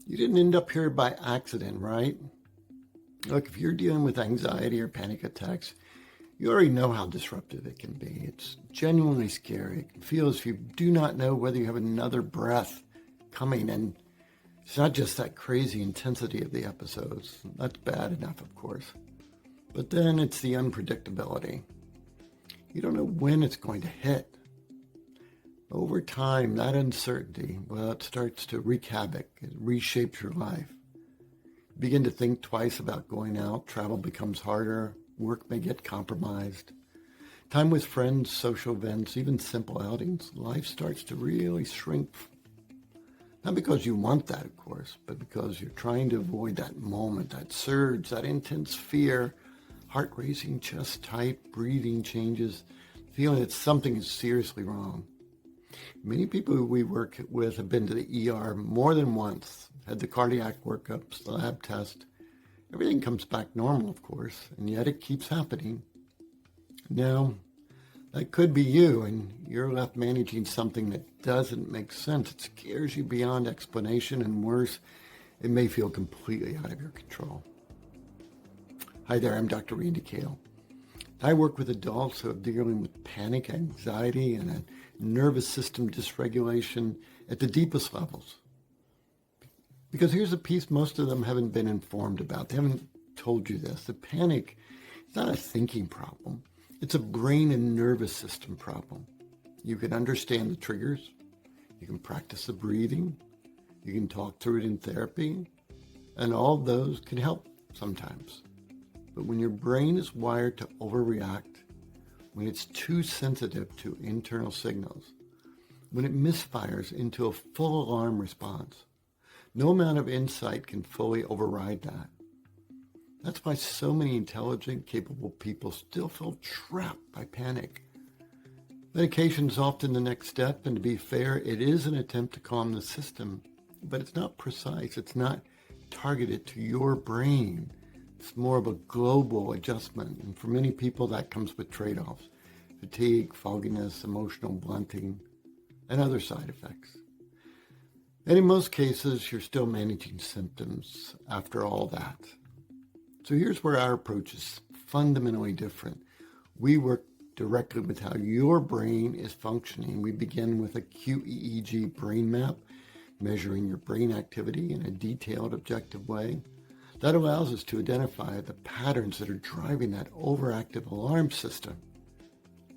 You didn't end up here by accident, right? Look, if you're dealing with anxiety or panic attacks, you already know how disruptive it can be. It's genuinely scary. It can feel as if you do not know whether you have another breath coming. And it's not just that crazy intensity of the episodes. That's bad enough, of course. But then it's the unpredictability. You don't know when it's going to hit. Over time, that uncertainty, well, it starts to wreak havoc. It reshapes your life. You begin to think twice about going out. Travel becomes harder. Work may get compromised. Time with friends, social events, even simple outings, life starts to really shrink. Not because you want that, of course, but because you're trying to avoid that moment, that surge, that intense fear, heart racing, chest tight, breathing changes, feeling that something is seriously wrong. Many people who we work with have been to the ER more than once, had the cardiac workups, the lab test. Everything comes back normal, of course, and yet it keeps happening. Now, that could be you, and you're left managing something that doesn't make sense. It scares you beyond explanation, and worse, it may feel completely out of your control. Hi there, I'm Dr. Randy Cale. I work with adults who are dealing with panic, anxiety, and a nervous system dysregulation at the deepest levels. Because here's a piece most of them haven't been informed about. They haven't told you this. The panic is not a thinking problem. It's a brain and nervous system problem. You can understand the triggers. You can practice the breathing. You can talk through it in therapy. And all those can help sometimes. But when your brain is wired to overreact, when it's too sensitive to internal signals, when it misfires into a full alarm response, no amount of insight can fully override that. That's why so many intelligent, capable people still feel trapped by panic. Medication is often the next step, and to be fair, it is an attempt to calm the system, but it's not precise. It's not targeted to your brain. It's more of a global adjustment, and for many people that comes with trade-offs: fatigue, fogginess, emotional blunting, and other side effects. And in most cases, you're still managing symptoms after all that. So here's where our approach is fundamentally different. We work directly with how your brain is functioning. We begin with a QEEG brain map, measuring your brain activity in a detailed, objective way. That allows us to identify the patterns that are driving that overactive alarm system.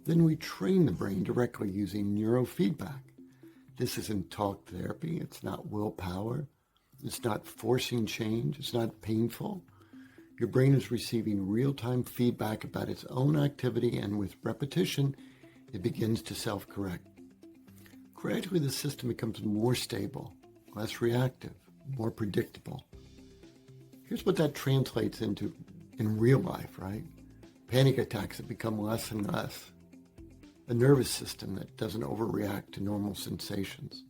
Then we train the brain directly using neurofeedback. This isn't talk therapy. It's not willpower. It's not forcing change. It's not painful. Your brain is receiving real-time feedback about its own activity, and with repetition, it begins to self-correct. Gradually, the system becomes more stable, less reactive, more predictable. Here's what that translates into in real life, right? Panic attacks that become less and less. A nervous system that doesn't overreact to normal sensations.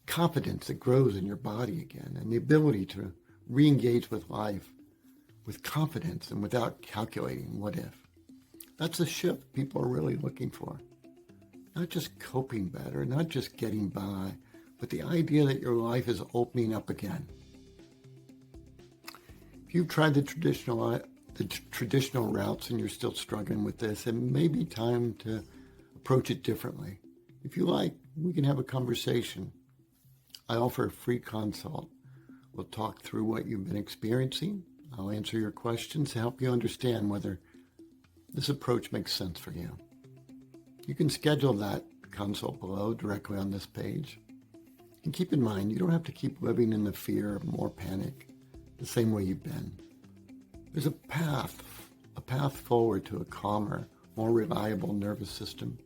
Confidence that grows in your body again, and the ability to re-engage with life with confidence and without calculating what if. That's the shift people are really looking for. Not just coping better, not just getting by, but the idea that your life is opening up again. If you've tried the traditional routes and you're still struggling with this, it may be time to approach it differently. If you like, we can have a conversation. I offer a free consult. We'll talk through what you've been experiencing. I'll answer your questions to help you understand whether this approach makes sense for you. You can schedule that consult below directly on this page. And keep in mind, you don't have to keep living in the fear of more panic the same way you've been. There's a path forward to a calmer, more reliable nervous system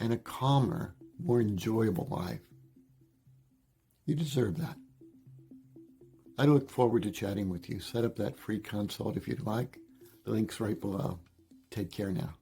and a calmer, more enjoyable life. You deserve that. I look forward to chatting with you. Set up that free consult if you'd like. The link's right below. Take care now.